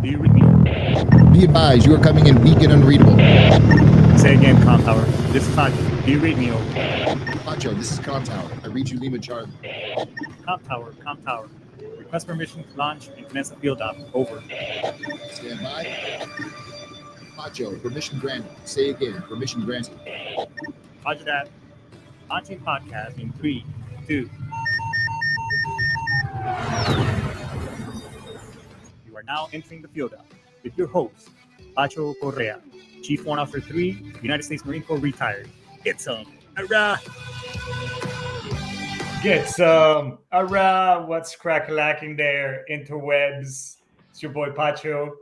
Do you read me? Be advised, you are coming in weak and unreadable. Say again, Com Tower. This is Pacho. Do you read me? Over. Pacho, this is Con Tower. I read you Lima Charlie. Com Tower. Com Tower. Request permission to launch and commence a field op. Over. Stand by. Pacho, permission granted. Say again, permission granted. Roger that. Launching podcast in 3, 2. You are now entering the field op with your host, Pacho Correa, Chief Warrant Officer 3, United States Marine Corps retired. Get some. Hurrah! Get some. Hurrah! What's crack-a-lacking there, interwebs? It's your boy Pacho,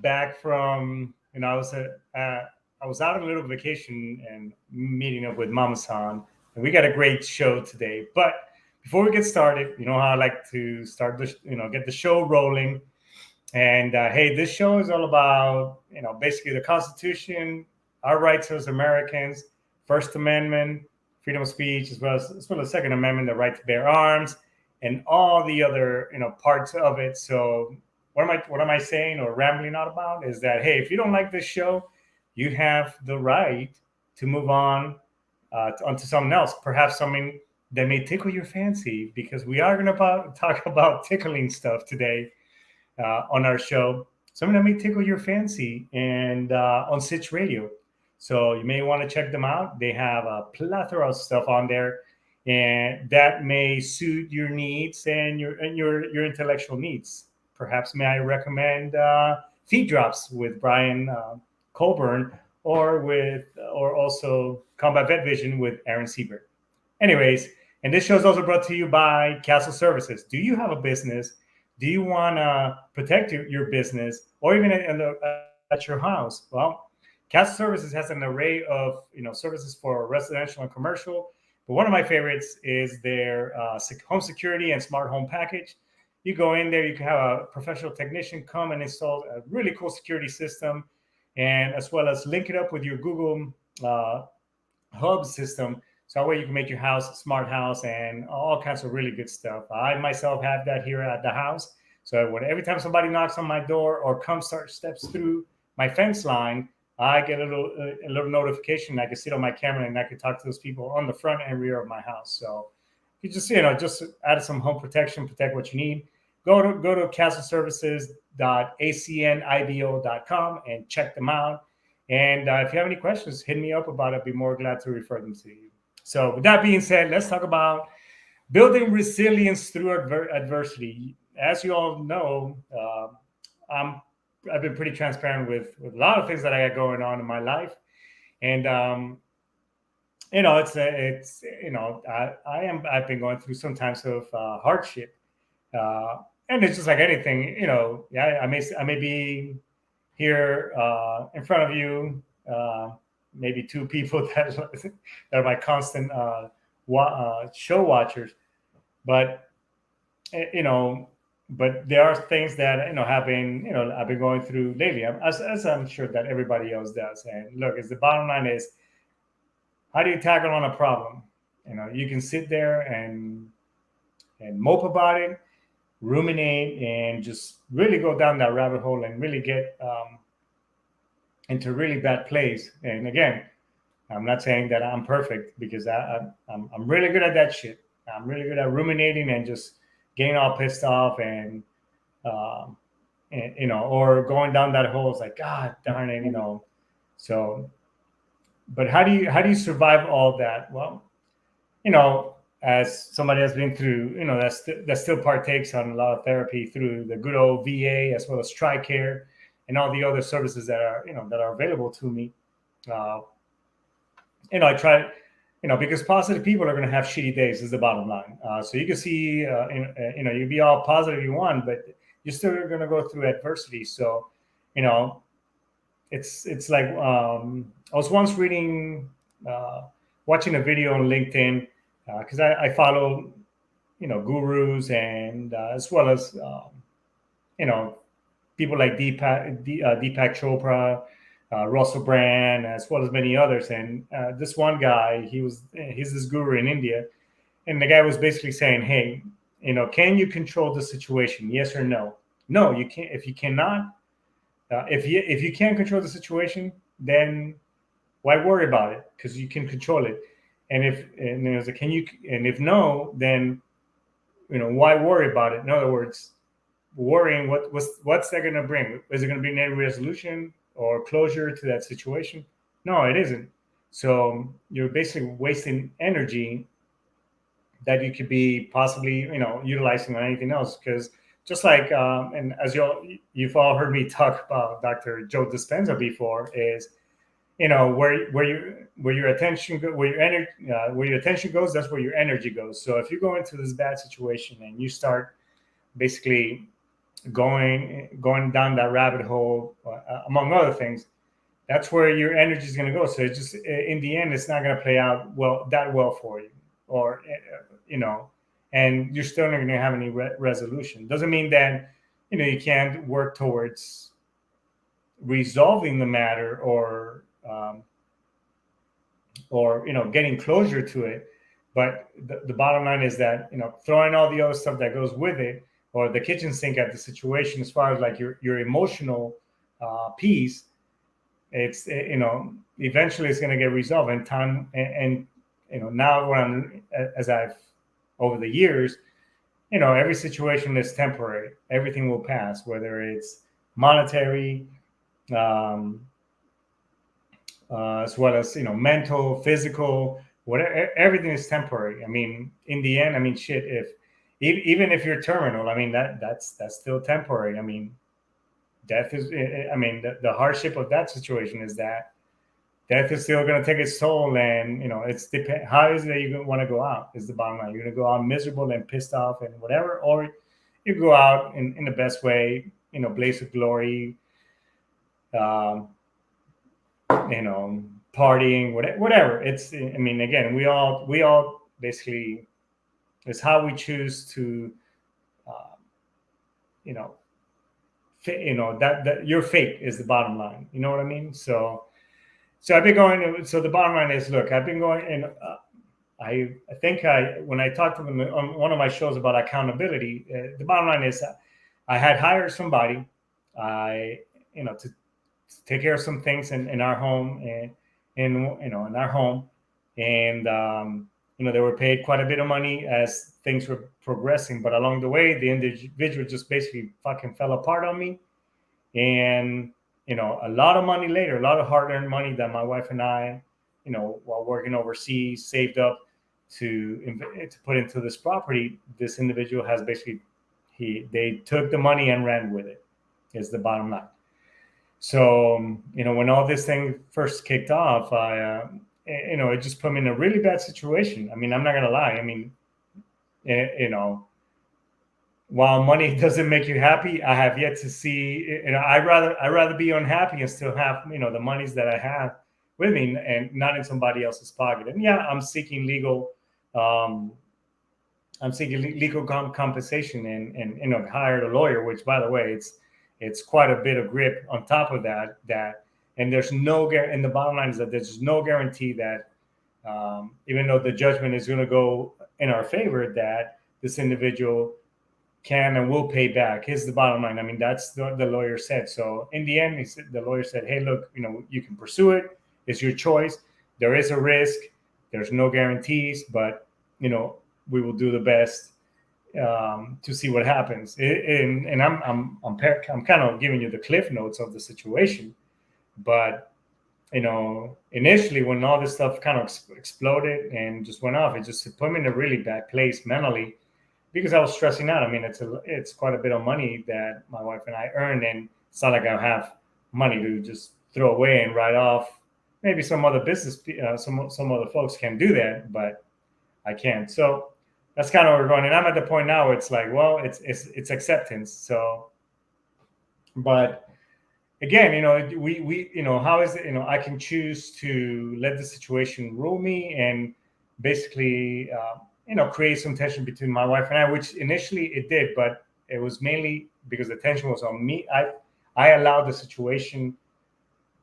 back from, I was out on a little vacation and meeting up with Mama San, and we got a great show today. But before we get started, you know how I like to start the, get the show rolling. And hey, this show is all about, basically the Constitution, our rights as Americans, First Amendment, freedom of speech, as well as Second Amendment, the right to bear arms, and all the other, parts of it. So what am I saying or rambling on about is that, hey, if you don't like this show, you have the right to move on onto something else, perhaps something that may tickle your fancy, because we are going to talk about tickling stuff today on our show. Something that may tickle your fancy, and on Sitch Radio. So you may want to check them out. They have a plethora of stuff on there, and that may suit your needs and your intellectual needs. Perhaps may I recommend Feed Drops with Brian Colburn, or also Combat Vet Vision with Aaron Siebert. Anyways, and this show is also brought to you by Castle Services. Do you have a business? Do you want to protect your business, or even at your house? Well, Castle Services has an array of services for residential and commercial, but one of my favorites is their home security and smart home package. You go in there, you can have a professional technician come and install a really cool security system, and as well as link it up with your Google Hub system. So that way you can make your house a smart house and all kinds of really good stuff. I myself have that here at the house. So every time somebody knocks on my door or steps through my fence line, I get a little notification. I can sit on my camera and I can talk to those people on the front and rear of my house. So you just add some home protection, protect what you need. Go to castleservices.acnibo.com and check them out. And if you have any questions, hit me up about it. I'd be more glad to refer them to you. So with that being said, let's talk about building resilience through adversity. As you all know, I've been pretty transparent with a lot of things that I got going on in my life, and I've been going through some times of hardship, and it's just like anything, I may be here in front of you, maybe two people that are my constant show watchers, but But there are things that have been I've been going through lately, as I'm sure that everybody else does. And look, the bottom line is, how do you tackle on a problem? You can sit there and mope about it, ruminate, and just really go down that rabbit hole and really get into a really bad place. And again, I'm not saying that I'm perfect, because I'm really good at that shit. I'm really good at ruminating and just getting all pissed off and or going down that hole. It's like, God darn it, So, but how do you survive all that? Well, as somebody has been through, that still partakes on a lot of therapy through the good old VA, as well as TRICARE and all the other services that are available to me. I try. Because positive people are going to have shitty days is the bottom line. So you can see, you can be all positive you want, but you're still going to go through adversity. So, it's like, I was once watching a video on LinkedIn, because I follow, gurus, and as well as, people like Deepak Chopra, Russell Brand, as well as many others. And this one guy, he's this guru in India, and the guy was basically saying, hey, can you control the situation? Yes or no? No, you can't. If you cannot, If you can't control the situation, then why worry about it? Because you can control it. And there's a can you and if no, then why worry about it? In other words, worrying what's that going to bring? Is it going to bring any resolution or closure to that situation? No, it isn't. So you're basically wasting energy that you could be possibly utilizing on anything else. Because just like and as you've all heard me talk about Dr. Joe Dispenza before, is where your attention where your attention goes, that's where your energy goes. So if you go into this bad situation and you start basically going down that rabbit hole, among other things, that's where your energy is going to go. So it's just in the end, it's not going to play out that well for you, or and you're still not going to have any resolution. Doesn't mean that you can't work towards resolving the matter, or getting closure to it. But the bottom line is that throwing all the other stuff that goes with it, or the kitchen sink at the situation, as far as like your emotional piece, it's eventually it's going to get resolved in time. And now as I've over the years, every situation is temporary. Everything will pass, whether it's monetary, as well as mental, physical, whatever. Everything is temporary. I mean, in the end, I mean, shit. Even if you're terminal, I mean that's still temporary. I mean, death is. I mean, the hardship of that situation is that death is still going to take its toll, and it's how is it that you want to go out? Is the bottom line. You're going to go out miserable and pissed off and whatever, or you go out in the best way, blaze of glory. Partying, whatever. It's, I mean, again, we all basically, it's how we choose to, that your fate is the bottom line. You know what I mean? So I've been going. So the bottom line is, look, I've been going, and I think when I talked to them on one of my shows about accountability, the bottom line is I had hired somebody, to take care of some things in our home, and in our home, and they were paid quite a bit of money as things were progressing, but along the way the individual just basically fucking fell apart on me. And a lot of money later, a lot of hard-earned money that my wife and I, while working overseas, saved up to put into this property, this individual has basically they took the money and ran with it, is the bottom line. So, when all this thing first kicked off, it just put me in a really bad situation. I mean, I'm not going to lie. I mean, while money doesn't make you happy, I have yet to see, I'd rather be unhappy and still have, the monies that I have with me and not in somebody else's pocket. And yeah, I'm seeking legal, compensation and hired a lawyer, which, by the way, it's quite a bit of grip on top of that, and there's no and the bottom line is that there's no guarantee that even though the judgment is going to go in our favor, that this individual can and will pay back. Here's the bottom line. I mean, that's what the lawyer said. So in the end, the lawyer said, hey, look, you can pursue it. It's your choice. There is a risk. There's no guarantees, but we will do the best to see what happens. And I'm kind of giving you the cliff notes of the situation, but initially when all this stuff kind of exploded and just went off, it just put me in a really bad place mentally, because I was stressing out. I mean, it's quite a bit of money that my wife and I earned, and it's not like I have money to just throw away and write off. Maybe some other business, some other folks can do that, but I can't. So that's kind of where we're going. And I'm at the point now where it's like, well, it's acceptance. So, but again, we how is it, I can choose to let the situation rule me and basically, create some tension between my wife and I, which initially it did, but it was mainly because the tension was on me. I allowed the situation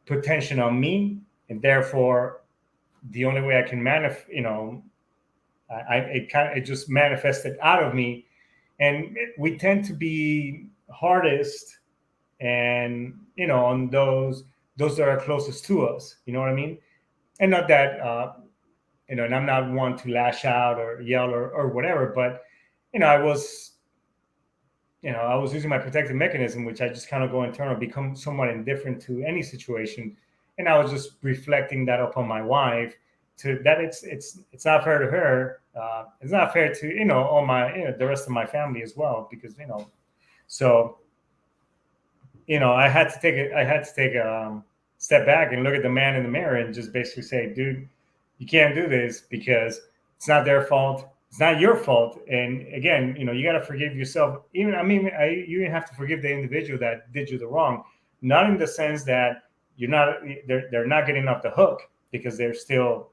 put tension on me, and therefore the only way I can it just manifested out of me. And we tend to be hardest and on those that are closest to us. You know what I mean? And not that and I'm not one to lash out or yell or whatever, but I was I was using my protective mechanism, which I just kind of go internal, become somewhat indifferent to any situation, and I was just reflecting that upon my wife, to that it's not fair to her, it's not fair to all my the rest of my family as well, because so I had to take a step back and look at the man in the mirror and just basically say, dude, you can't do this because it's not their fault. It's not your fault. And again, you got to forgive yourself. You even have to forgive the individual that did you the wrong, not in the sense that they're not getting off the hook, because they're still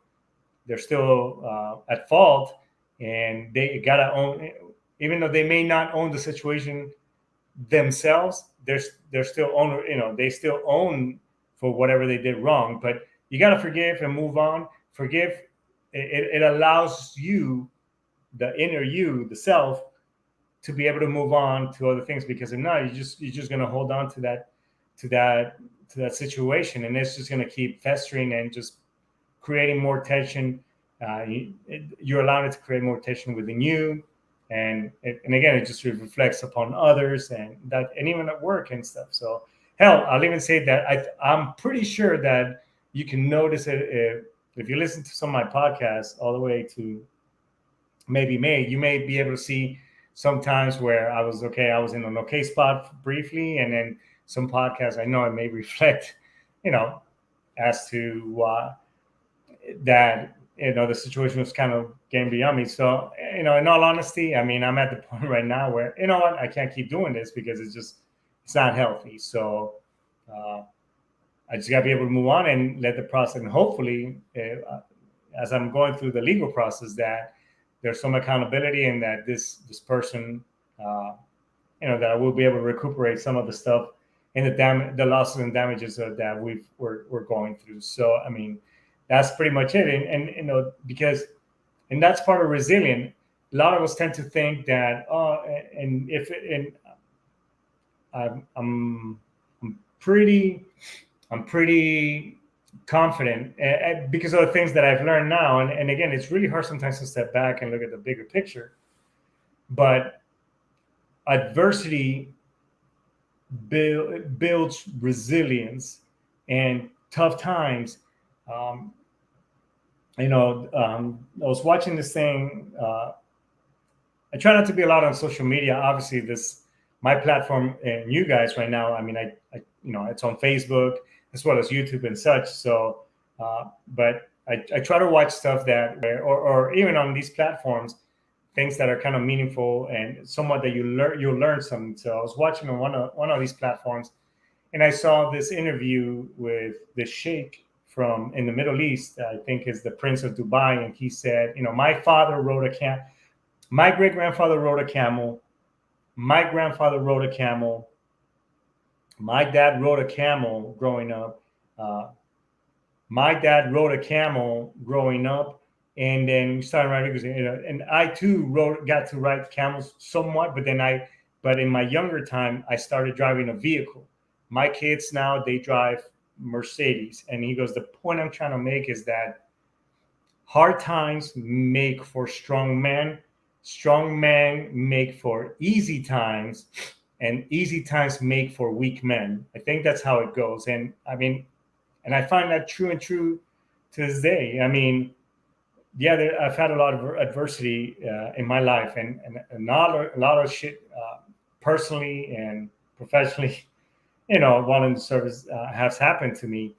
at fault, and they gotta own, even though they may not own the situation themselves, they're still owner. They still own for whatever they did wrong. But you got to forgive and move on. Forgive. It allows you, the inner you, the self, to be able to move on to other things, because if not, you're just going to hold on to that situation, and it's just going to keep festering and just creating more tension. You're allowed it to create more tension within you, and again, it just reflects upon others, and even at work and stuff. So hell, I'll even say that I'm pretty sure that you can notice it if you listen to some of my podcasts all the way to maybe May. You may be able to see sometimes where I was in an okay spot briefly, and then some podcasts I know it may reflect, as to that the situation was kind of getting beyond me. So in all honesty, I'm at the point right now where what, I can't keep doing this, because it's not healthy. So I just got to be able to move on and let the process, and hopefully as I'm going through the legal process, that there's some accountability, and that this person that I will be able to recuperate some of the stuff and the losses and damages that we're going through. So that's pretty much it. And because that's part of resilient. A lot of us tend to think that I'm pretty confident, because of the things that I've learned now. And again, it's really hard sometimes to step back and look at the bigger picture. But adversity builds resilience, and tough times. I was watching this thing. I try not to be a lot on social media. Obviously, my platform and you guys right now. I it's on Facebook as well as YouTube and such. So, but I try to watch stuff or even on these platforms, things that are kind of meaningful and somewhat that you'll learn something. So I was watching on one of these platforms, and I saw this interview with the sheikh from in the Middle East. I think is the Prince of Dubai, and he said, my father rode a camel. My great grandfather rode a camel. My grandfather rode a camel. My dad rode a camel growing up. My dad rode a camel growing up, and then started riding. And I too got to ride camels somewhat, but in my younger time, I started driving a vehicle. My kids now, they drive Mercedes. And he goes, the point I'm trying to make is that hard times make for strong men make for easy times, and easy times make for weak men. I think that's how it goes. And I find that true to this day. I've had a lot of adversity in my life, and a lot of shit personally and professionally, volunteer service has happened to me.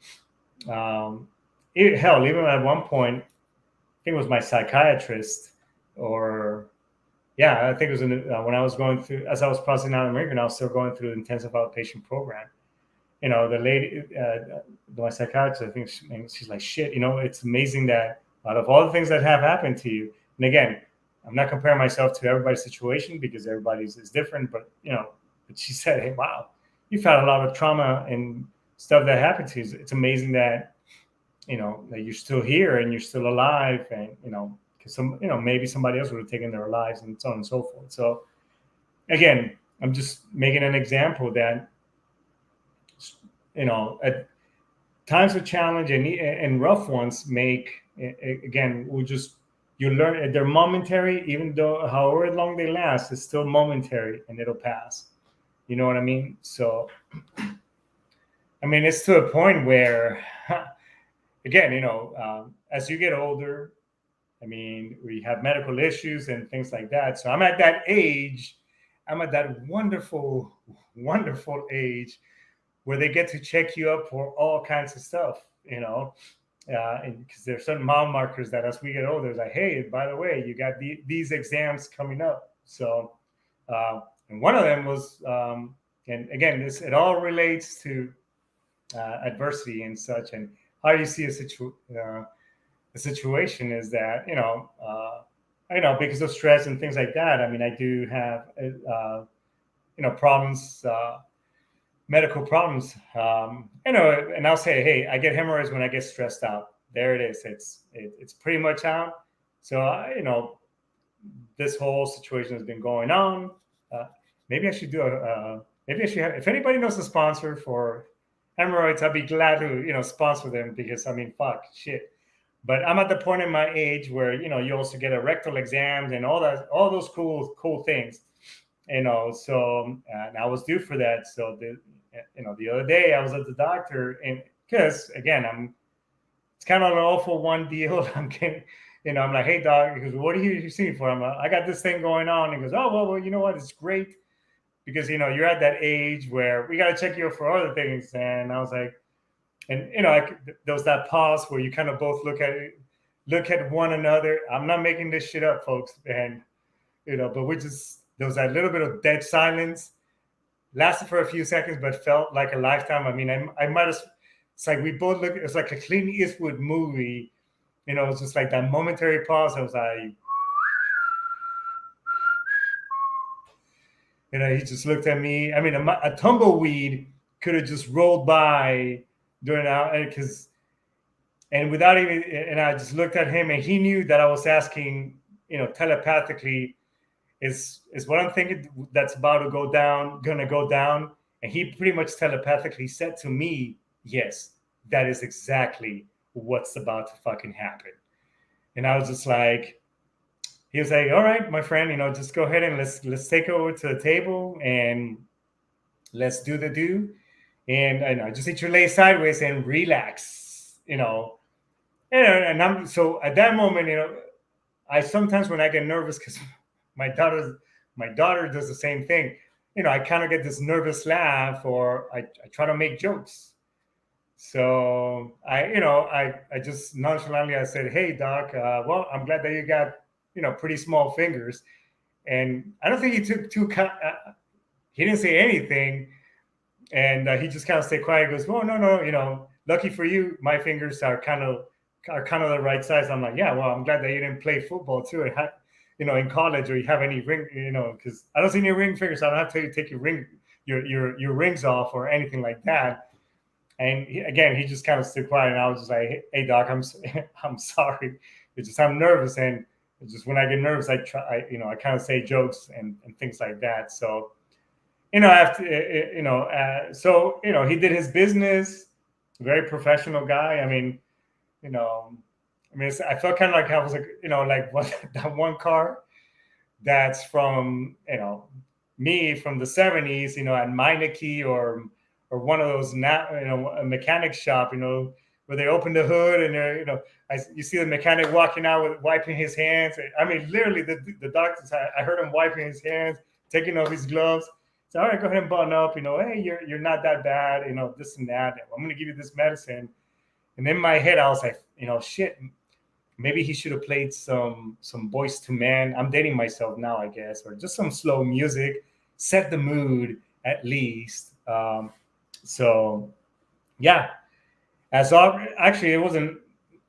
Even at one point, I think it was my psychiatrist, I think it was when I was going through, as I was processing out of America, and I was still going through the intensive outpatient program. The lady, my psychiatrist, I think she's like, shit, it's amazing that out of all the things that have happened to you, and again, I'm not comparing myself to everybody's situation, because everybody's is different, but but she said, hey, wow, you've had a lot of trauma and stuff that happened to you. It's amazing that that you're still here and you're still alive, and because maybe somebody else would have taken their lives, and so on and so forth. So again, I'm just making an example that at times of challenge and rough ones make, again, you learn they're momentary, even though however long they last, it's still momentary and it'll pass. You know what I mean? So, I mean, it's to a point where, again, as you get older, I mean, we have medical issues and things like that. So I'm at that age. I'm at that wonderful, wonderful age where they get to check you up for all kinds of stuff, and because there's certain mile markers that as we get older, it's like, hey, by the way, you got these exams coming up. So, and one of them was, and again, it all relates to adversity and such, and how you see the situation is that because of stress and things like that. I mean, I do have problems, medical problems. And I'll say, hey, I get hemorrhoids when I get stressed out. There it is. It's pretty much out. So this whole situation has been going on. Maybe I should do maybe I should have. If anybody knows a sponsor for hemorrhoids, I'd be glad to sponsor them, because I mean, fuck, shit. But I'm at the point in my age where you also get a rectal exams and all those cool things, So and I was due for that. So the other day I was at the doctor, and because again it's kind of an awful one deal. I'm getting, I'm like, hey doc, he goes, what are you seeing for? I got this thing going on. He goes, oh well, you know what? It's great because you're at that age where we got to check you out for other things. And I was like. And there was that pause where you kind of both look at one another. I'm not making this shit up, folks. And but there was that little bit of dead silence, lasted for a few seconds, but felt like a lifetime. I mean, I might have. It's like we both look. It's like a Clint Eastwood movie. It's just like that momentary pause. I was like, he just looked at me. I mean, a tumbleweed could have just rolled by. During out and without even, and I just looked at him, and he knew that I was asking, telepathically, is what I'm thinking that's gonna go down, and he pretty much telepathically said to me, yes, that is exactly what's about to fucking happen. And I was just like, he was like, all right, my friend, just go ahead and let's take it over to the table and let's do the do. And I know, just need you to lay sideways and relax, And I'm so at that moment, I sometimes when I get nervous, because my daughter does the same thing. I kind of get this nervous laugh, or I try to make jokes. So I just nonchalantly I said, hey doc, well, I'm glad that you got pretty small fingers, and I don't think he took he didn't say anything. And he just kind of stayed quiet. He goes, well, no, lucky for you, my fingers are kind of the right size. I'm like, yeah, well, I'm glad that you didn't play football too, in college, or you have any ring, because I don't see any ring fingers. So I don't have to take your rings off or anything like that. And he just kind of stood quiet, and I was just like, hey doc, I'm sorry. It's just I'm nervous, and it's just when I get nervous, I kind of say jokes and things like that. So. After he did his business, very professional guy. I mean, I felt kind of like I was like, that one car that's from, me from the 70s, at Meineke or one of those, a mechanic shop, where they open the hood and you see the mechanic walking out with wiping his hands. I mean, literally the doctors, I heard him wiping his hands, taking off his gloves. So, all right, go ahead and button up, hey, you're not that bad, this and that. I'm going to give you this medicine. And in my head, I was like, shit, maybe he should have played some Boys to Men. I'm dating myself now, I guess, or just some slow music, set the mood at least. So, yeah. Actually, it wasn't,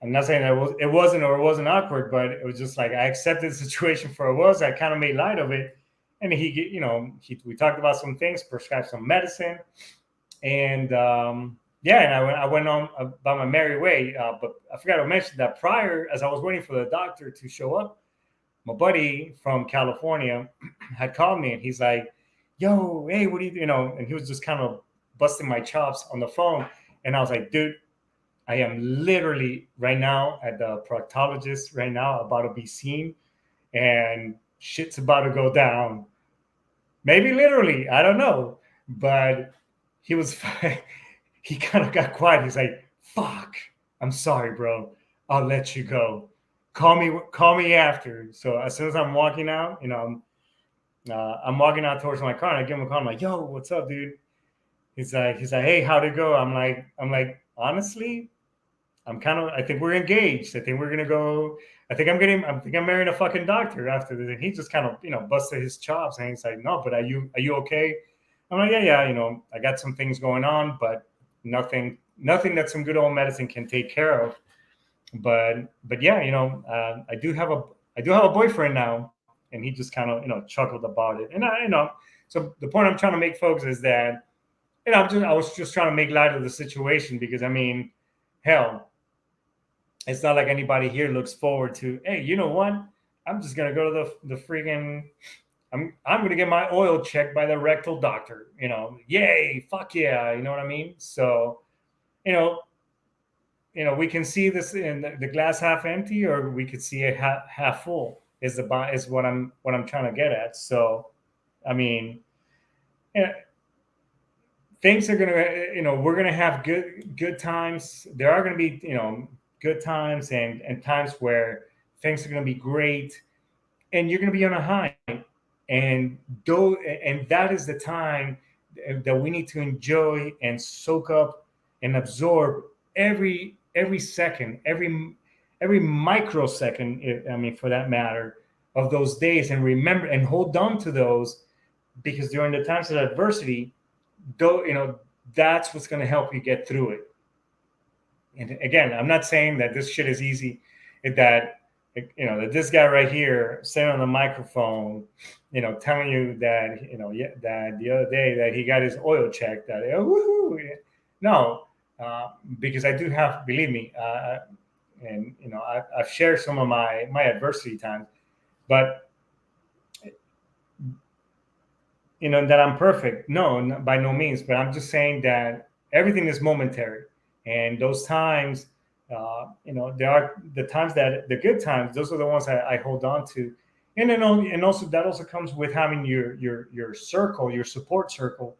I'm not saying that it wasn't awkward, but it was just like I accepted the situation for what it was. I kind of made light of it. And we talked about some things, prescribed some medicine, and and I went on about my merry way. But I forgot to mention that prior, as I was waiting for the doctor to show up, my buddy from California had called me, and he's like, "Yo, hey, what do you?" And he was just kind of busting my chops on the phone. And I was like, dude, I am literally right now at the proctologist right now, about to be seen, and shit's about to go down. Maybe literally, I don't know. But he was, he kind of got quiet. He's like, fuck, I'm sorry, bro. I'll let you go. Call me after. So as soon as I'm walking out, I'm walking out towards my car, and I give him a call. I'm like, yo, what's up, dude? He's like, hey, how'd it go? I'm like, honestly, I think we're engaged. I think we're gonna go. I think I'm marrying a fucking doctor after this. And he just kind of, busted his chops, and he's like, no, but are you okay? I'm like, yeah. I got some things going on, but nothing that some good old medicine can take care of. But yeah, I do have a boyfriend now, and he just kind of, chuckled about it. And so the point I'm trying to make, folks, is that, I was just trying to make light of the situation, because I mean, hell, it's not like anybody here looks forward to, hey, you know what? I'm just gonna go to the freaking, I'm gonna get my oil checked by the rectal doctor. Yay, fuck yeah, you know what I mean? So, we can see this in the glass half empty, or we could see it half full. Is what I'm trying to get at. So, I mean, things are gonna, we're gonna have good times. There are gonna be, good times and times where things are gonna be great, and you're gonna be on a high, and that is the time that we need to enjoy and soak up and absorb every second, every microsecond, I mean, for that matter, of those days, and remember and hold on to those, because during the times of adversity, that's what's going to help you get through it. And again, I'm not saying that this shit is easy, that this guy right here sitting on the microphone, telling you that, that the other day that he got his oil checked, that, woohoo. No, because I do have, believe me, and I've shared some of my adversity times, but that I'm perfect. No, by no means. But I'm just saying that everything is momentary, and those times, there are the times that the good times. Those are the ones I hold on to, and then also that also comes with having your circle, your support circle,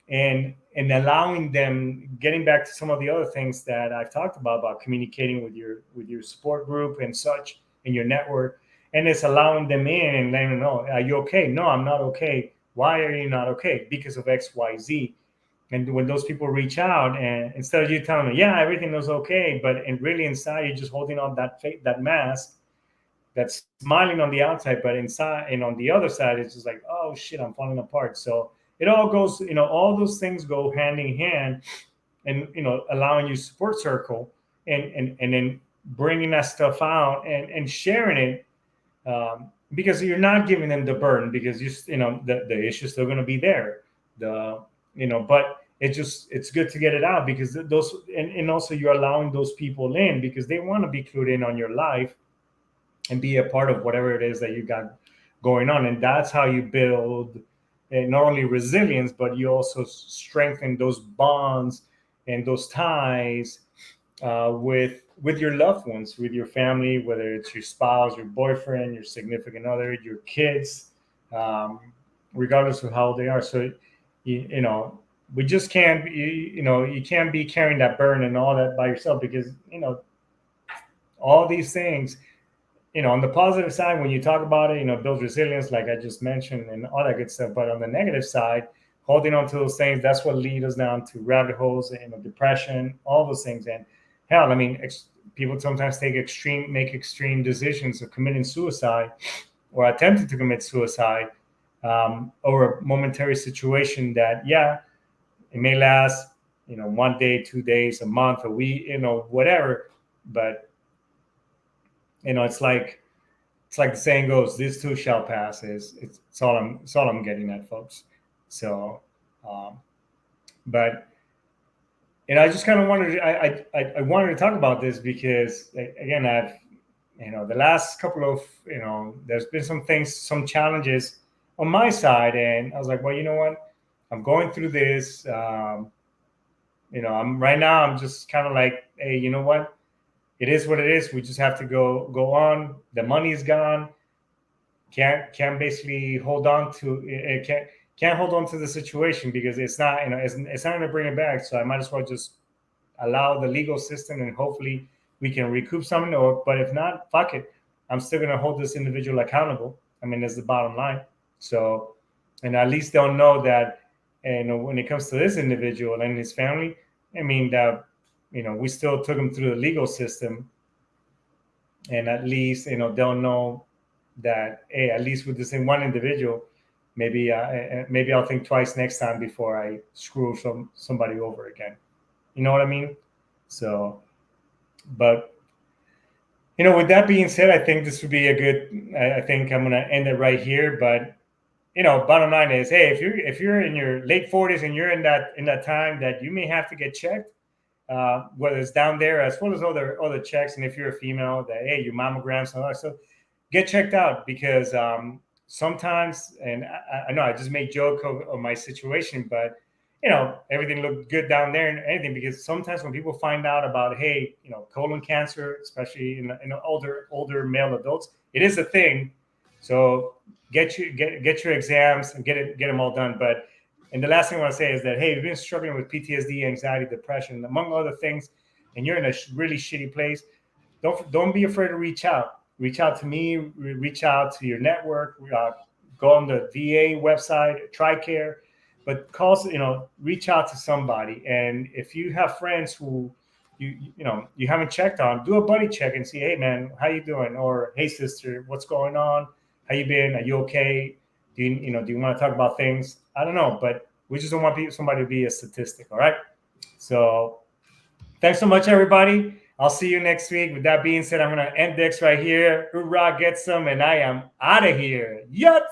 and allowing them, getting back to some of the other things that I've talked about communicating with your support group and such, and your network, and it's allowing them in and letting them know, are you okay? No, I'm not okay. Why are you not okay? Because of X, Y, Z. And when those people reach out, and instead of you telling them, yeah, everything was okay, and really inside you're just holding on that mask, that's smiling on the outside, but inside and on the other side, it's just like, oh shit, I'm falling apart. So it all goes, all those things go hand in hand, and allowing you support circle, and then bringing that stuff out and sharing it, because you're not giving them the burden, because the issue's still going to be there, but it's good to get it out, because those, and also you're allowing those people in, because they want to be clued in on your life and be a part of whatever it is that you got going on. And that's how you build not only resilience, but you also strengthen those bonds and those ties with your loved ones, with your family, whether it's your spouse, your boyfriend, your significant other, your kids, regardless of how they are. So, we just can't, you can't be carrying that burden and all that by yourself, because, all these things, on the positive side, when you talk about it, builds resilience, like I just mentioned, and all that good stuff. But on the negative side, holding on to those things, that's what leads us down to rabbit holes, depression, all those things. And hell, I mean, people sometimes make extreme decisions of committing suicide or attempting to commit suicide over a momentary situation that, yeah, it may last, 1 day, 2 days, a month, a week, whatever. But, it's like the saying goes, this too shall pass. It's all I'm getting at, folks. So, but, I just kind of wanted I wanted to talk about this, because again, I've, the last couple of, there's been some challenges on my side, and I was like, well, you know what? I'm going through this. I'm just kind of like, hey, you know what? It is what it is. We just have to go on. The money is gone. Can't basically hold on to it. Can't hold on to the situation because it's not, it's not going to bring it back. So I might as well just allow the legal system, and hopefully we can recoup something. But if not, fuck it. I'm still going to hold this individual accountable. I mean, that's the bottom line. So, and at least they'll know that, when it comes to this individual and his family, I mean, that, we still took him through the legal system, and at least, they'll know that, hey, at least with this one individual, maybe I'll think twice next time before I screw somebody over again. You know what I mean? So, but with that being said, I think this would be a good. I think I'm gonna end it right here. But bottom line is, hey, if you're in your late 40s and you're in that time that you may have to get checked, whether it's down there as well as other checks, and if you're a female, that, hey, your mammograms and all that stuff, get checked out, because sometimes, and I know I just made joke of my situation, but everything looked good down there and anything, because sometimes when people find out about, hey, colon cancer, especially in older male adults, it is a thing. So get your exams and get them all done. And the last thing I want to say is that, hey, if you've been struggling with PTSD, anxiety, depression, among other things, and you're in a really shitty place, don't be afraid to reach out. Reach out to me. Reach out to your network. Go on the VA website, TRICARE, but reach out to somebody. And if you have friends who you haven't checked on, do a buddy check and see, hey man, how you doing? Or hey sister, what's going on? How you been? Are you okay? Do you want to talk about things? I don't know, but we just don't want somebody to be a statistic. All right. So thanks so much, everybody. I'll see you next week. With that being said, I'm going to end this right here. Hoorah, get some, and I am out of here. Yut!